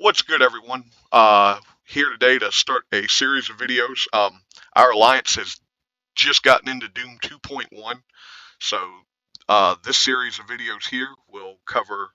What's good, everyone? Here today to start a series of videos. Our alliance has just gotten into Doom 2.1, so this series of videos here will cover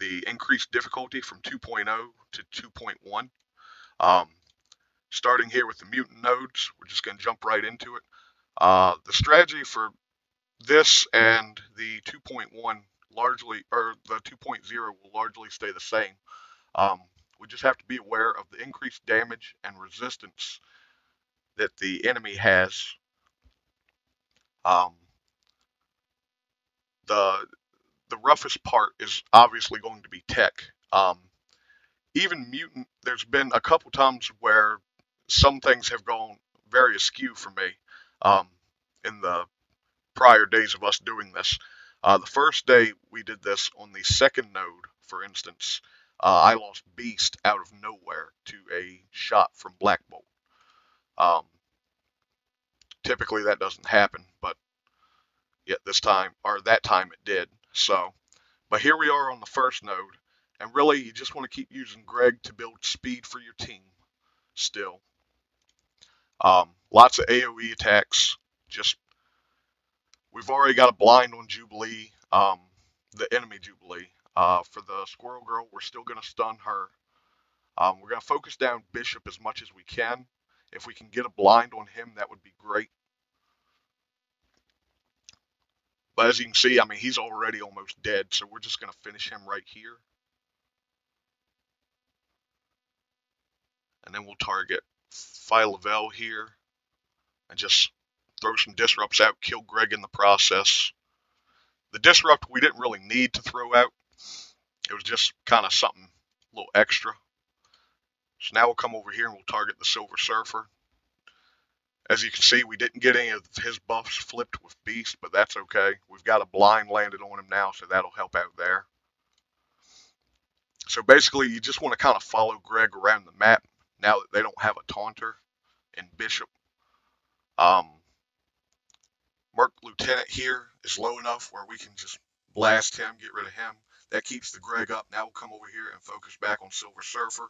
the increased difficulty from 2.0 to 2.1. Um, Starting here with the mutant nodes, we're just going to jump right into it. The strategy for this and the 2.1 largely, or the 2.0 will largely stay the same. Um, we just have to be aware of the increased damage and resistance that the enemy has. Um, the the roughest part is obviously going to be tech. Even mutant, there's been a couple times where some things have gone very askew for me um, in the prior days of us doing this. The first day we did this on the second node, for instance, I lost Beast out of nowhere to a shot from Black Bolt. Um, Typically that doesn't happen, but yet this time, or that time it did. So, but here we are on the first node, and really you just want to keep using Greg to build speed for your team still. Lots of AoE attacks. Just we've already got a blind on Jubilee, the enemy Jubilee. For the Squirrel Girl, we're still going to stun her. We're going to focus down Bishop as much as we can. If we can get a blind on him, that would be great. But as you can see, I mean, he's already almost dead, so we're just going to finish him right here. And then we'll target Phylavel here and just throw some disrupts out, kill Greg in the process. The disrupt we didn't really need to throw out. It was just kind of something a little extra. So now we'll come over here and we'll target the Silver Surfer. As you can see, we didn't get any of his buffs flipped with Beast, but that's okay. We've got a blind landed on him now, so that'll help out there. So basically, you just want to kind of follow Greg around the map now that they don't have a taunter in Bishop. Merc Lieutenant here is low enough where we can just blast him, get rid of him. That keeps the Greg up. Now we'll come over here and focus back on Silver Surfer.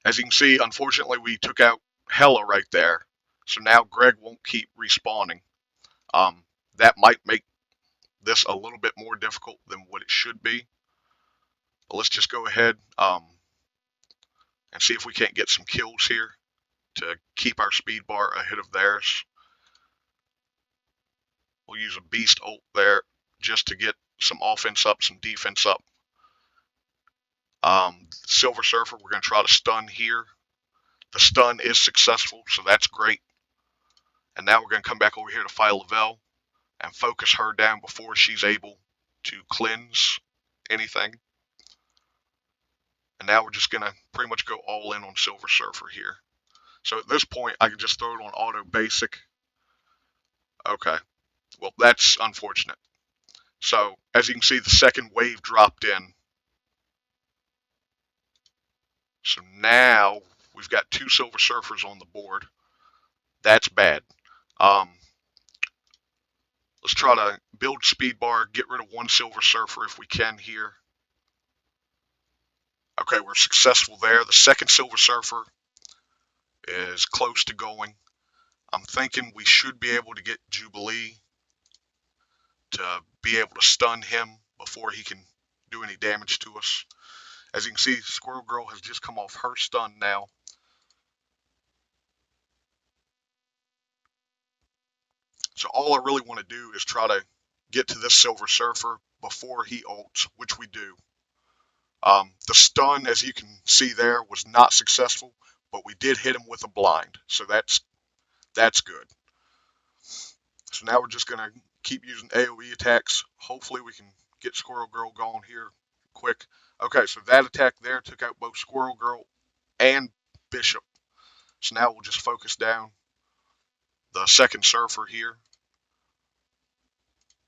As you can see, unfortunately, we took out Hella right there. So now Greg won't keep respawning. That might make this a little bit more difficult than what it should be. But let's just go ahead and see if we can't get some kills here to keep our speed bar ahead of theirs. We'll use a beast ult there just to get some offense up, some defense up. Silver Surfer, we're going to try to stun here. The stun is successful, so that's great. And now we're going to come back over here to Phylavel and focus her down before she's able to cleanse anything. And now we're just going to pretty much go all in on Silver Surfer here. So at this point, I can just throw it on auto basic. Okay, well, that's unfortunate. So as you can see, the second wave dropped in. So now we've got two Silver Surfers on the board. That's bad. Let's try to build speed bar, get rid of one Silver Surfer if we can here. Okay, we're successful there. The second Silver Surfer is close to going. I'm thinking we should be able to get Jubilee to be able to stun him before he can do any damage to us. As you can see, Squirrel Girl has just come off her stun now. So all I really want to do is try to get to this Silver Surfer before he ults, which we do. The stun, as you can see there, was not successful, but we did hit him with a blind, so that's good. So now we're just going to keep using AoE attacks. Hopefully we can get Squirrel Girl gone here quick. Okay, so that attack there took out both Squirrel Girl and Bishop. So now we'll just focus down the second Surfer here.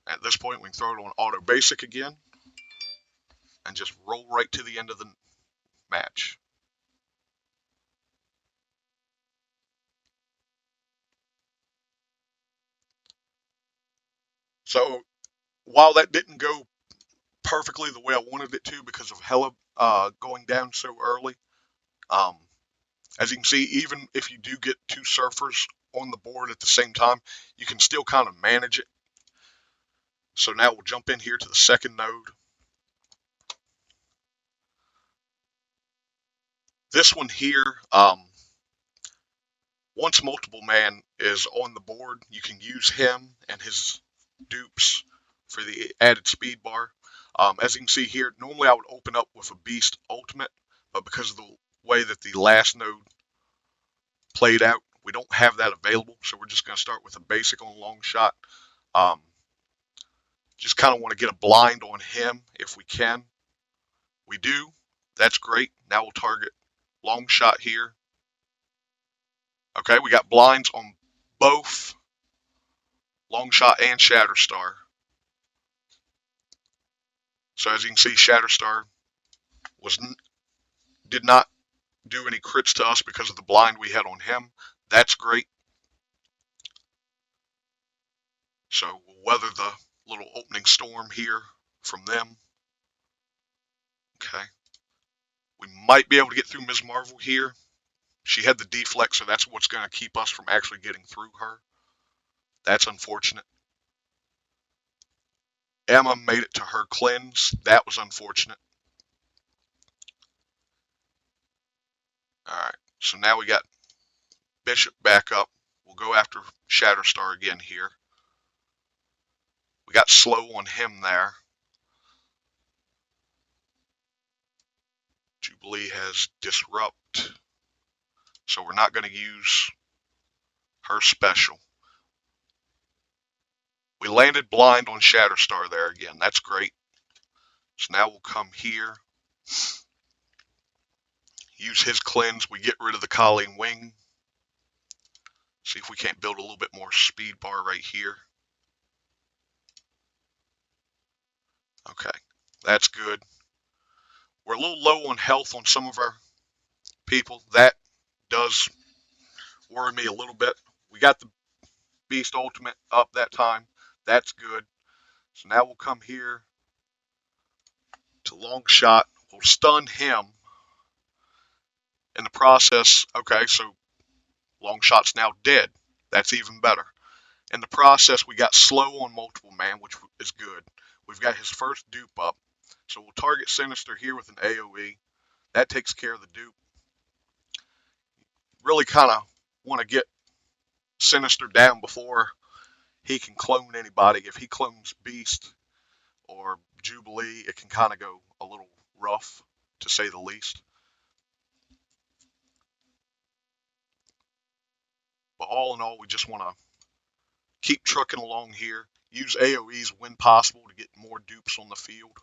At this point, we can throw it on auto basic again and just roll right to the end of the match. So while that didn't go perfectly the way I wanted it to because of Hella going down so early. Um, as you can see, even if you do get two surfers on the board at the same time, you can still kind of manage it. So now we'll jump in here to the second node. This one here, once multiple man is on the board, you can use him and his dupes for the added speed bar. As you can see here, normally I would open up with a beast ultimate, but because of the way that the last node played out, we don't have that available, so we're just going to start with a basic on long shot. Um, just kind of want to get a blind on him if we can. We do. That's great. Now we'll target long shot here. Okay, we got blinds on both long shot and Shatterstar. So as you can see, Shatterstar did not do any crits to us because of the blind we had on him. That's great. So we'll weather the little opening storm here from them. Okay. We might be able to get through Ms. Marvel here. She had the deflect, so that's what's going to keep us from actually getting through her. That's unfortunate. Emma made it to her cleanse. That was unfortunate. Alright, so now we got Bishop back up. We'll go after Shatterstar again here. We got slow on him there. Jubilee has disrupt, so we're not going to use her special. We landed blind on Shatterstar there again. That's great. So now we'll come here. Use his cleanse. We get rid of the Colleen Wing. See if we can't build a little bit more speed bar right here. Okay, that's good. We're a little low on health on some of our people. That does worry me a little bit. We got the Beast Ultimate up that time. That's good. So now we'll come here to long shot. We'll stun him. In the process, okay, so long shot's now dead. That's even better. In the process, we got slow on multiple man, which is good. We've got his first dupe up. So we'll target Sinister here with an AoE. That takes care of the dupe. Really kind of want to get Sinister down before he can clone anybody. If he clones Beast or Jubilee, it can kind of go a little rough, to say the least. But all in all, we just want to keep trucking along here. Use AoEs when possible to get more dupes on the field.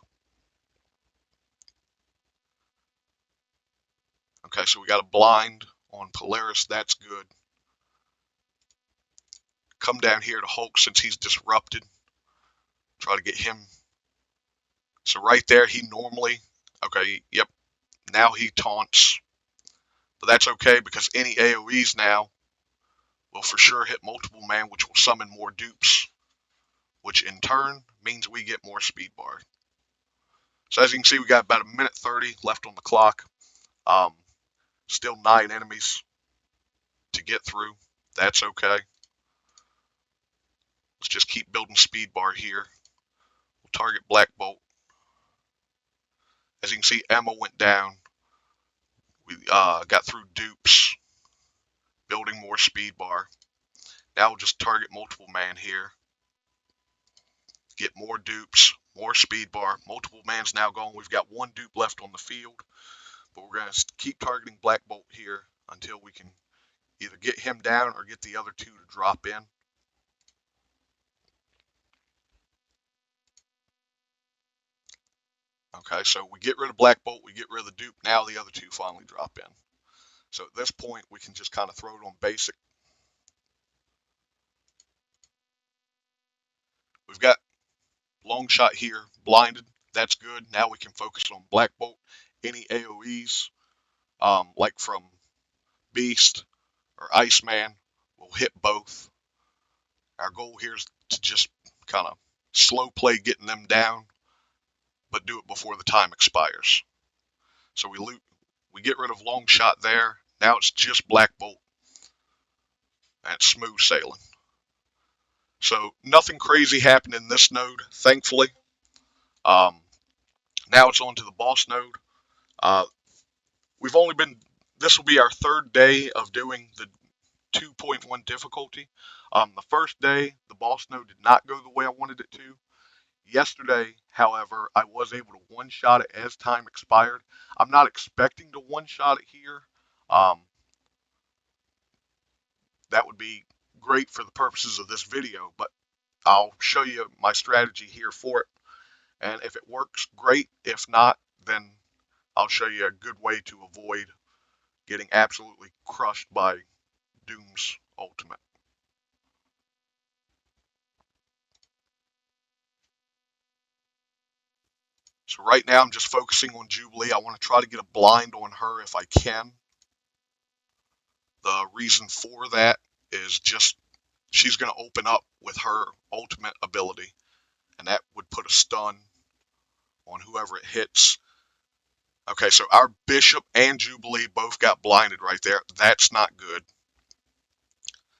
Okay, so we got a blind on Polaris. That's good. Come down here to Hulk since he's disrupted. Try to get him. So right there, he normally, okay, yep. Now he taunts. But that's okay because any AoEs now will for sure hit multiple man, which will summon more dupes, which in turn means we get more speed bar. So as you can see, we got about a minute 30 left on the clock. Still 9 enemies to get through. That's okay. Let's just keep building speed bar here. We'll target Black Bolt. As you can see, Emma went down. We got through dupes, building more speed bar. Now we'll just target multiple man here. Get more dupes, more speed bar. Multiple man's now gone. We've got 1 dupe left on the field. But we're going to keep targeting Black Bolt here until we can either get him down or get the other 2 to drop in. Okay, so we get rid of Black Bolt, we get rid of the dupe, now the other 2 finally drop in. So at this point, we can just kind of throw it on basic. We've got long shot here, blinded, that's good. Now we can focus on Black Bolt. Any AoEs, like from Beast or Iceman, will hit both. Our goal here is to just kind of slow play getting them down, but but do it before the time expires. So we get rid of long shot there. Now it's just Black Bolt. And it's smooth sailing. So nothing crazy happened in this node, thankfully. Um, Now it's on to the boss node. Uh, we've only been, this will be our third day of doing the 2.1 difficulty. The first day, the boss node did not go the way I wanted it to. Yesterday, however, I was able to one-shot it as time expired. I'm not expecting to one-shot it here. That would be great for the purposes of this video, but I'll show you my strategy here for it. And if it works, great. If not, then I'll show you a good way to avoid getting absolutely crushed by Doom's ultimate. So right now I'm just focusing on Jubilee. I want to try to get a blind on her if I can. The reason for that is just she's going to open up with her ultimate ability, and that would put a stun on whoever it hits. Okay, so our Bishop and Jubilee both got blinded right there. That's not good.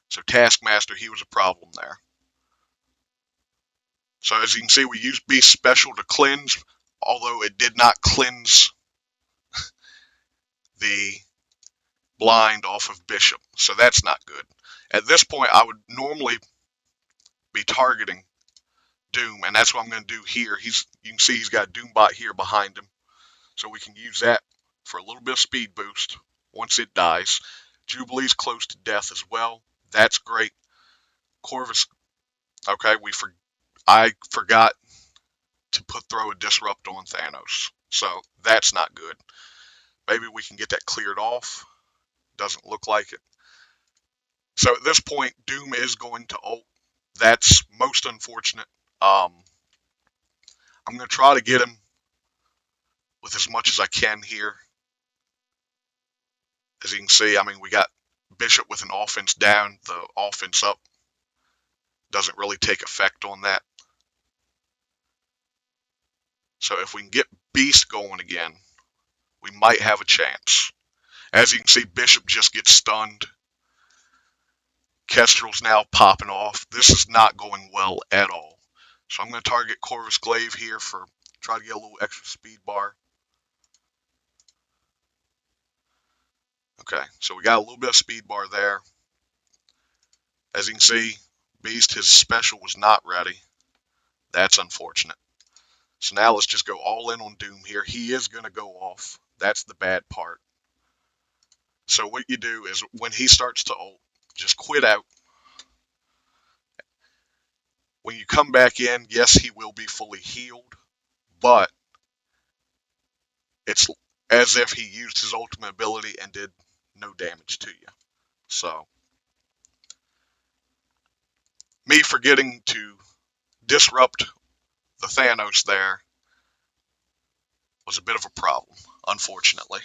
So Taskmaster, he was a problem there. So as you can see, we used Beast Special to cleanse, although it did not cleanse the blind off of Bishop. So that's not good. At this point, I would normally be targeting Doom, and that's what I'm going to do here. You can see he's got Doombot here behind him. So we can use that for a little bit of speed boost once it dies. Jubilee's close to death as well. That's great. Corvus, okay, I forgot to throw a disrupt on Thanos. So that's not good. Maybe we can get that cleared off. Doesn't look like it. So at this point, Doom is going to ult. That's most unfortunate. I'm going to try to get him with as much as I can here. As you can see, I mean, we got Bishop with an offense down, the offense up. Doesn't really take effect on that. So if we can get Beast going again, we might have a chance. As you can see, Bishop just gets stunned. Kestrel's now popping off. This is not going well at all. So I'm going to target Corvus Glaive here for try to get a little extra speed bar. Okay, so we got a little bit of speed bar there. As you can see, Beast, his special was not ready. That's unfortunate. So now let's just go all in on Doom here. He is going to go off. That's the bad part. So what you do is when he starts to ult, just quit out. When you come back in, yes, he will be fully healed, but it's as if he used his ultimate ability and did no damage to you. So me forgetting to disrupt the Thanos there was a bit of a problem, unfortunately.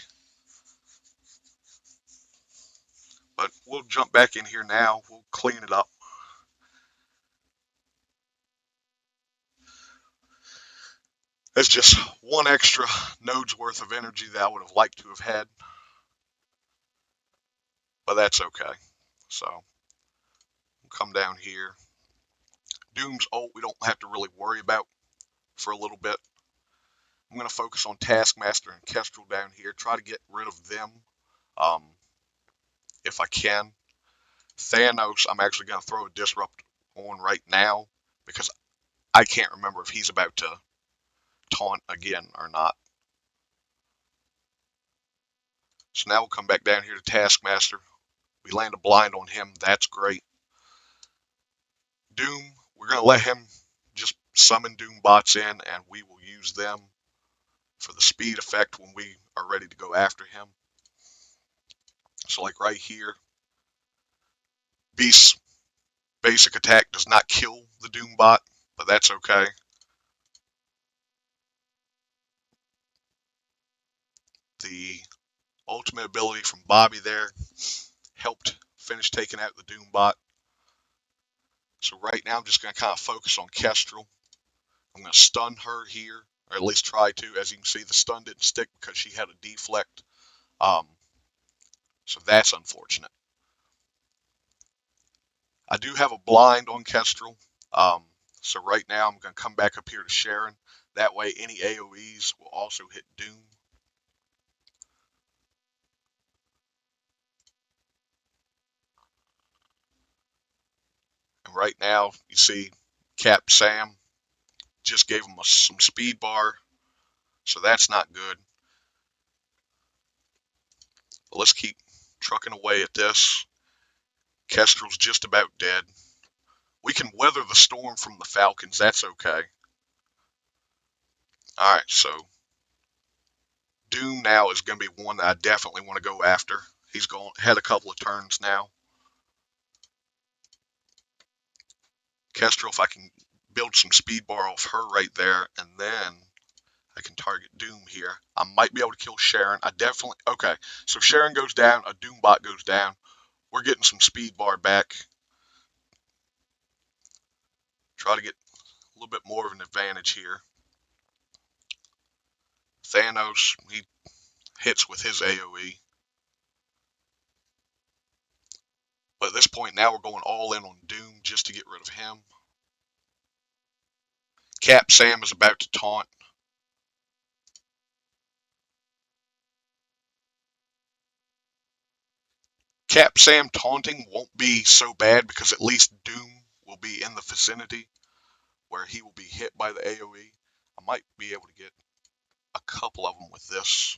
But we'll jump back in here now. We'll clean it up. That's just one extra node's worth of energy that I would have liked to have had. But that's okay. So we'll come down here. Doom's ult we don't have to really worry about for a little bit. I'm going to focus on Taskmaster and Kestrel down here. Try to get rid of them if I can. Thanos, I'm actually going to throw a disrupt on right now because I can't remember if he's about to taunt again or not. So now we'll come back down here to Taskmaster. We land a blind on him. That's great. Doom, we're going to let him just summon Doom bots in, and we will use them for the speed effect when we are ready to go after him. So like right here, Beast's basic attack does not kill the Doom bot, but that's okay. The ultimate ability from Bobby there helped finish taking out the Doom bot. So right now I'm just going to kind of focus on Kestrel. I'm going to stun her here. or at least try to. As you can see, the stun didn't stick because she had a deflect. Um, so that's unfortunate. I do have a blind on Kestrel. Um, so right now I'm going to come back up here to Sharon. That way any AoEs will also hit Doom. And right now you see Cap Sam just gave him some speed bar. So that's not good. But let's keep trucking away at this. Kestrel's just about dead. We can weather the storm from the Falcons. That's okay. All right, so Doom now is going to be one that I definitely want to go after. He's had a couple of turns now. Kestrel, if I can build some speed bar off her right there, and then I can target Doom here. I might be able to kill Sharon. Okay, so Sharon goes down, a Doom bot goes down. We're getting some speed bar back. Try to get a little bit more of an advantage here. Thanos, he hits with his AoE. But at this point now we're going all in on Doom just to get rid of him. Cap Sam is about to taunt. Cap Sam taunting won't be so bad because at least Doom will be in the vicinity where he will be hit by the AoE. I might be able to get a couple of them with this.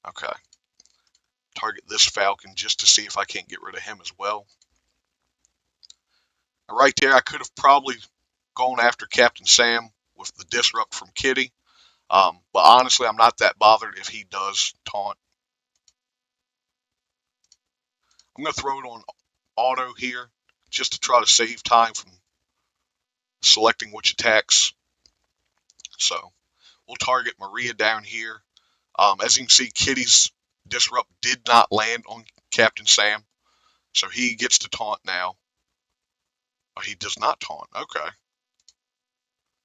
Okay. Target this Falcon just to see if I can't get rid of him as well. Right there, I could have probably gone after Captain Sam with the disrupt from Kitty. But honestly, I'm not that bothered if he does taunt. I'm going to throw it on auto here just to try to save time from selecting which attacks. So we'll target Maria down here. As you can see, Kitty's disrupt did not land on Captain Sam, so he gets to taunt now. Oh, he does not taunt. Okay.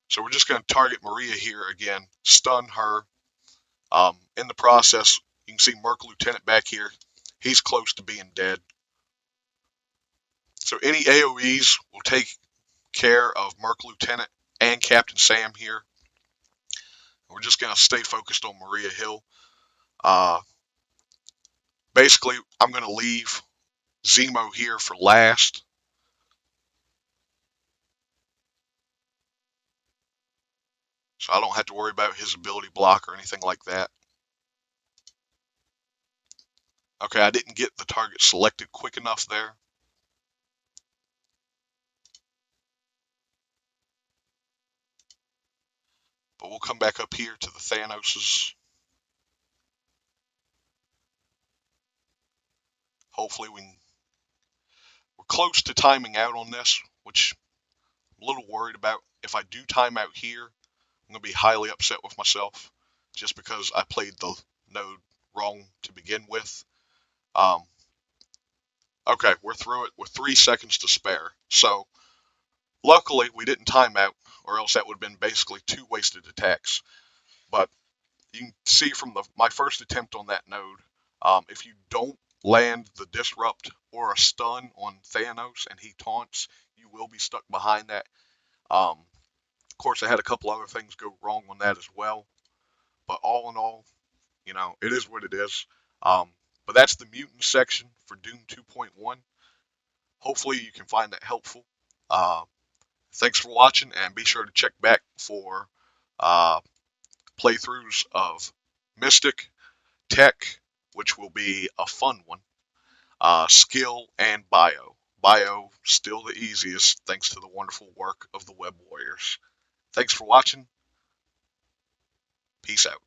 So we're just going to target Maria here again, stun her. In the process, you can see Merc Lieutenant back here. He's close to being dead. So any AoEs will take care of Merc Lieutenant and Captain Sam here. We're just going to stay focused on Maria Hill. Basically, I'm going to leave Zemo here for last. So I don't have to worry about his ability block or anything like that. Okay, I didn't get the target selected quick enough there. But we'll come back up here to the Thanoses. Hopefully we're close to timing out on this, which I'm a little worried about. If I do time out here, I'm going to be highly upset with myself just because I played the node wrong to begin with. Okay, we're through it with 3 seconds to spare. So luckily we didn't time out, or else that would have been basically 2 wasted attacks. But you can see from my first attempt on that node, if you don't land the disrupt or a stun on Thanos and he taunts, you will be stuck behind that. Of course, I had a couple other things go wrong on that as well. But all in all, it is what it is. But that's the mutant section for Doom 2.1. Hopefully you can find that helpful. Thanks for watching, and be sure to check back for playthroughs of Mystic, Tech, which will be a fun one, Skill, and Bio. Bio, still the easiest, thanks to the wonderful work of the Web Warriors. Thanks for watching. Peace out.